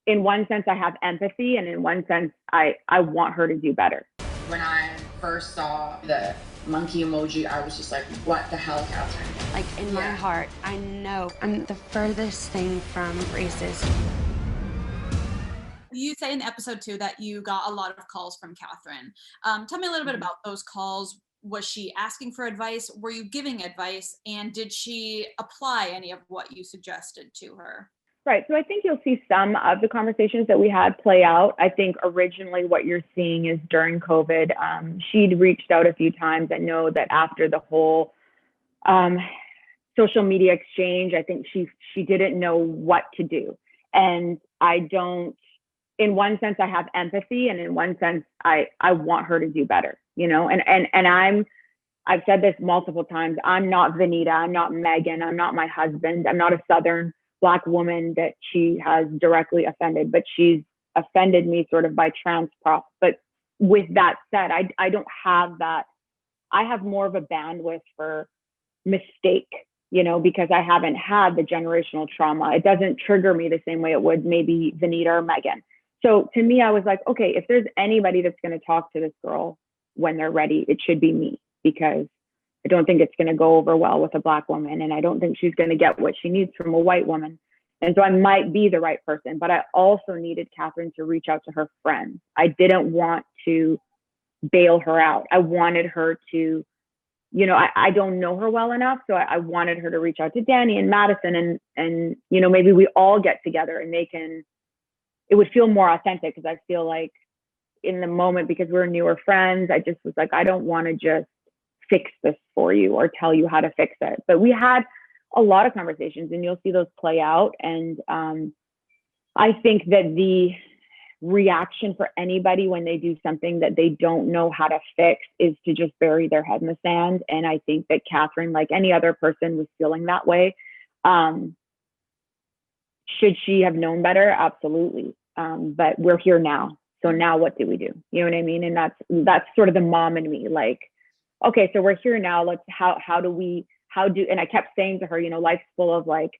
in one sense, I have empathy, and in one sense, I want her to do better. When I first saw the monkey emoji, I was just like, what the hell, Kathryn? Like, in my heart, I know I'm the furthest thing from racist. You say in episode 2 that you got a lot of calls from Kathryn. Tell me a little bit about those calls. Was she asking for advice? Were you giving advice? And did she apply any of what you suggested to her? Right. So I think you'll see some of the conversations that we had play out. I think originally what you're seeing is during COVID, she'd reached out a few times. I know that after the whole social media exchange, I think she didn't know what to do. And I don't, in one sense, I have empathy, and in one sense, I want her to do better, you know, and I've said this multiple times. I'm not Vanita. I'm not Megan. I'm not my husband. I'm not a Southern Black woman that she has directly offended, but she's offended me sort of by transprop. But with that said, I don't have that. I have more of a bandwidth for mistake, you know, because I haven't had the generational trauma. It doesn't trigger me the same way it would maybe Vanita or Megan. So to me, I was like, okay, if there's anybody that's going to talk to this girl when they're ready, it should be me, because I don't think it's going to go over well with a Black woman. And I don't think she's going to get what she needs from a white woman. And so I might be the right person, but I also needed Kathryn to reach out to her friends. I didn't want to bail her out. I wanted her to, you know, I don't know her well enough. So I wanted her to reach out to Danny and Madison, and, you know, maybe we all get together and it would feel more authentic, because I feel like in the moment, because we're newer friends, I just was like, I don't want to just fix this for you or tell you how to fix it. But we had a lot of conversations, and you'll see those play out. And I think that the reaction for anybody when they do something that they don't know how to fix is to just bury their head in the sand. And I think that Kathryn, like any other person, was feeling that way. Should she have known better? Absolutely. But we're here now. So now what do we do? You know what I mean? And that's sort of the mom in me. Like, okay, so we're here now. And I kept saying to her, you know, life's full of like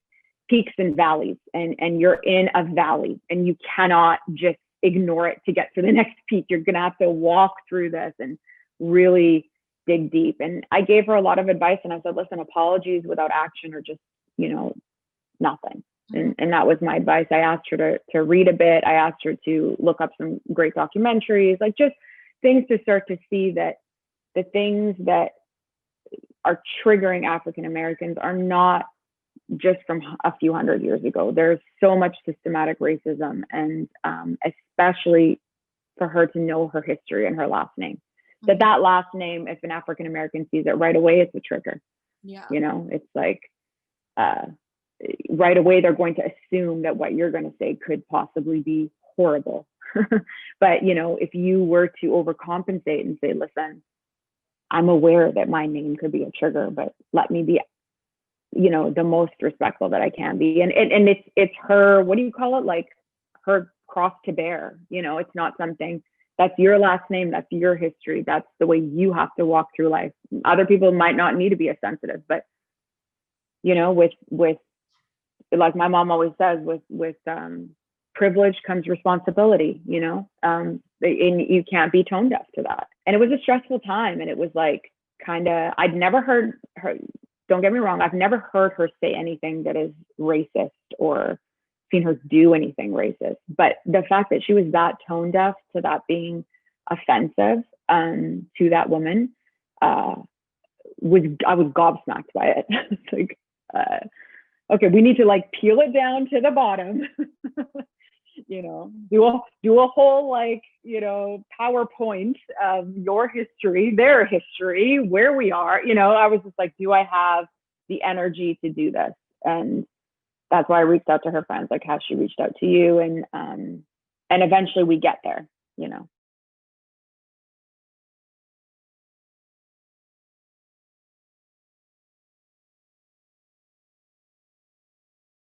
peaks and valleys, and you're in a valley, and you cannot just ignore it to get to the next peak. You're going to have to walk through this and really dig deep. And I gave her a lot of advice, and I said, listen, apologies without action are just, you know, nothing. And that was my advice. I asked her to read a bit. I asked her to look up some great documentaries, like just things to start to see that the things that are triggering African Americans are not just from a few hundred years ago. There's so much systematic racism, and especially for her to know her history and her last name. That last name, if an African American sees it right away, it's a trigger. Yeah. You know, it's like right away they're going to assume that what you're going to say could possibly be horrible. But, you know, if you were to overcompensate and say, listen, I'm aware that my name could be a trigger, but let me be, you know, the most respectful that I can be. And it's her, what do you call it? Like her cross to bear. You know, it's not something that's your last name. That's your history. That's the way you have to walk through life. Other people might not need to be as sensitive, but, you know, with like my mom always says, with privilege comes responsibility, you know, and you can't be tone deaf to that. And it was a stressful time. And it was like, I'd never heard her, don't get me wrong, I've never heard her say anything that is racist or seen her do anything racist. But the fact that she was that tone deaf to that being offensive to that woman, I was gobsmacked by it. It's like, okay, we need to like peel it down to the bottom. You know, do a whole like, you know, PowerPoint of your history, their history, where we are. You know, I was just like, do I have the energy to do this? And that's why I reached out to her friends. Like, has she reached out to you? And eventually we get there, you know.